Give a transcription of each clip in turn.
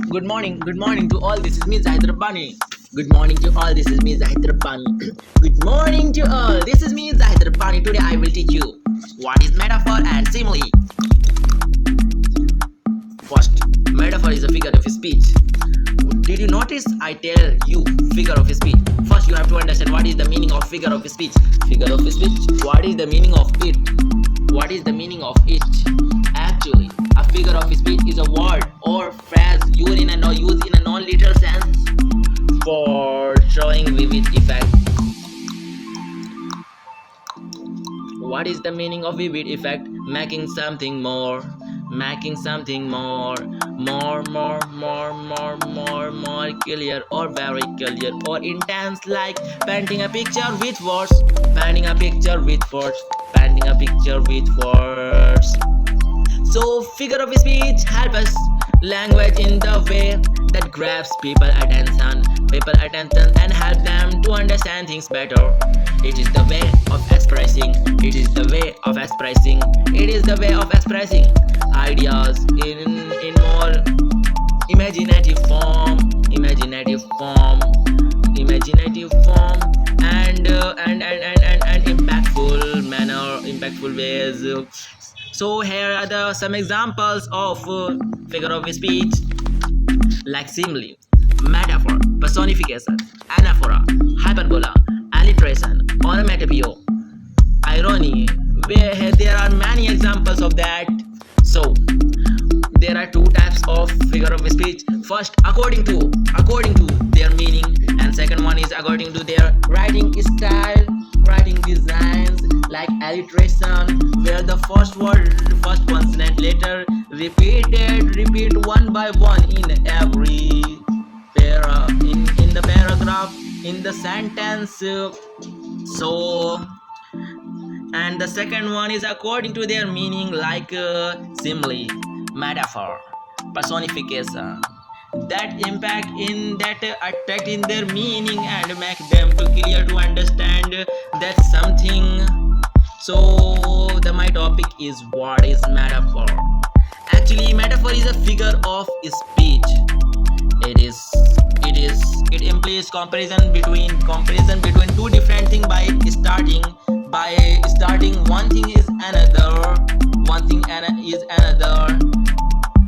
Good morning to all. This is me, Zahid Rabbani. Good morning to all. This is me, Zahid Rabbani. Good morning to all. This is me, Zahid Rabbani. Today I will teach you what is metaphor and simile. First, metaphor is a figure of speech. Did you notice I tell you figure of speech? First, you have to understand what is the meaning of figure of speech. Figure of speech. What is the meaning of it? What is the meaning of it? Actually, a figure of speech is a word or phrase used in a non-literal sense for showing vivid effect. What is the meaning of vivid effect? Making something more, more clear or very clear or intense, like painting a picture with words, painting a picture with words, painting a picture with words. So figure of speech help us language in the way that grabs people attention and help them to understand things better. It is the way of expressing. It is the way of expressing. It is the way of expressing ideas in more imaginative form, and impactful manner, impactful ways. So here are some examples of figure of speech, like simile, metaphor, personification, anaphora, hyperbola, alliteration, onomatopoeia, irony. Where there are many examples of that. So there are two types of figure of speech. First, according to their meaning, and second one is according to their writing style, writing designs, like alliteration, where the first consonant letter repeat one by one in every in the paragraph, in the sentence. So, and the second one is according to their meaning, like simile, metaphor, personification, that attract in their meaning and make them too clear to understand that something. So my topic is what is metaphor. Actually, metaphor is a figure of speech. It implies comparison between two different things by starting one thing is another.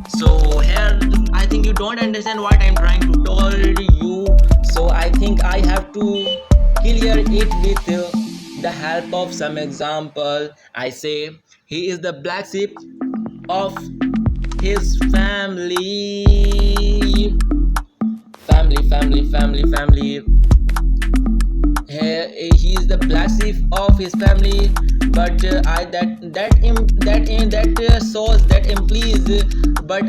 So here I think you don't understand what I'm trying to tell you. So I think I have to clear it with the help of some example. I say he is the black sheep of his family. He is the black sheep of his family, but shows that implies. But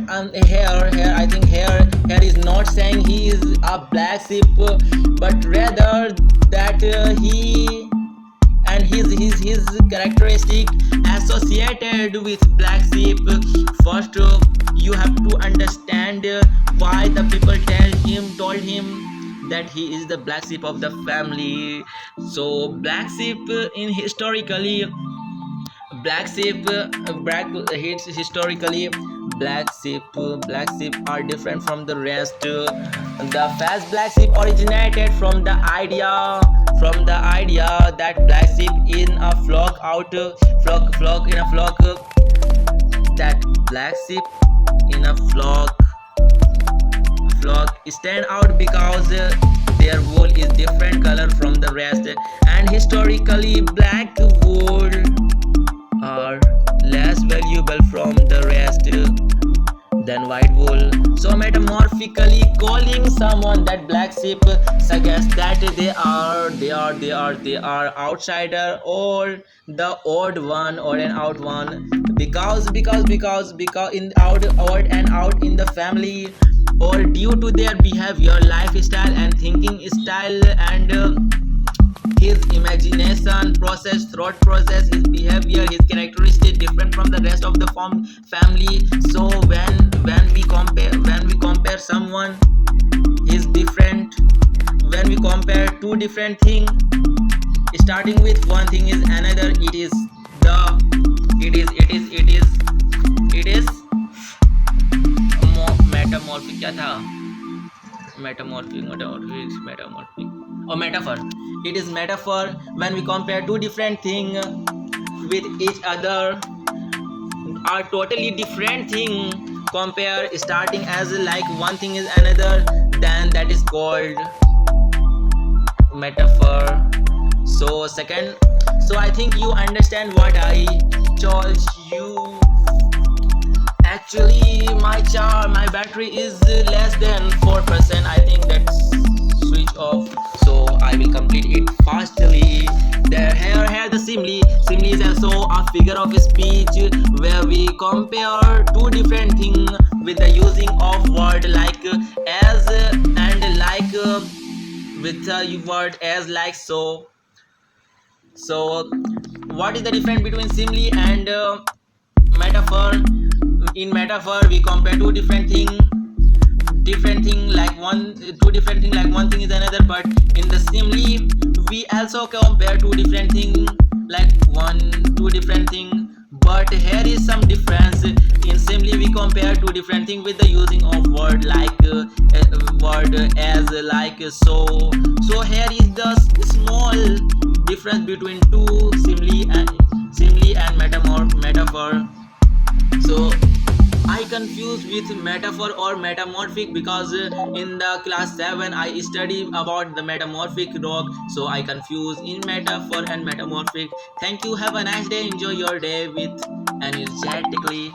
here I think here is not saying he is a black sheep, but rather that he and his characteristic associated with black sheep. First, you have to understand why the people told him that he is the black sheep of the family. So black sheep in historically black sheep are different from the rest. The first black sheep originated from the idea that black sheep in a flock that black sheep in a flock stand out because their wool is different color from the rest, and historically black wool are less valuable from the rest than white wool. So metaphorically calling someone that black sheep suggests that they are outsider or the odd one or an out one, because in odd and out in the family, or due to their behavior, lifestyle and thinking style, and his imagination process, thought process, his behavior, his characteristics different from the rest of the family. So when we compare someone, is different. When we compare two different things, starting with one thing is another, it is more metamorphic क्या था? Metamorphic or metaphor. It is metaphor when we compare two different things with each other, are totally different thing. Compare starting as like one thing is another, then that is called metaphor. So second, so I think you understand what I told you. Actually, my battery is less than 4%. I think that's switch off. So I will complete it fastly. Here the simile. Simile is also a figure of speech where we compare two different things with the using of word like as and like with the word as like so. So what is the difference between simile and metaphor? In metaphor we compare two different thing like two different thing like one thing is another, but in the simile we also compare two different thing like two different thing, but here is some difference. In simile we compare two different thing with the using of word like word as like so here is the small difference between two simile and metaphor. So I confused with metaphor or metamorphic because in the class 7 I studied about the metamorphic rock, so I confused in metaphor and metamorphic. Thank you, have a nice day, enjoy your day with energetically.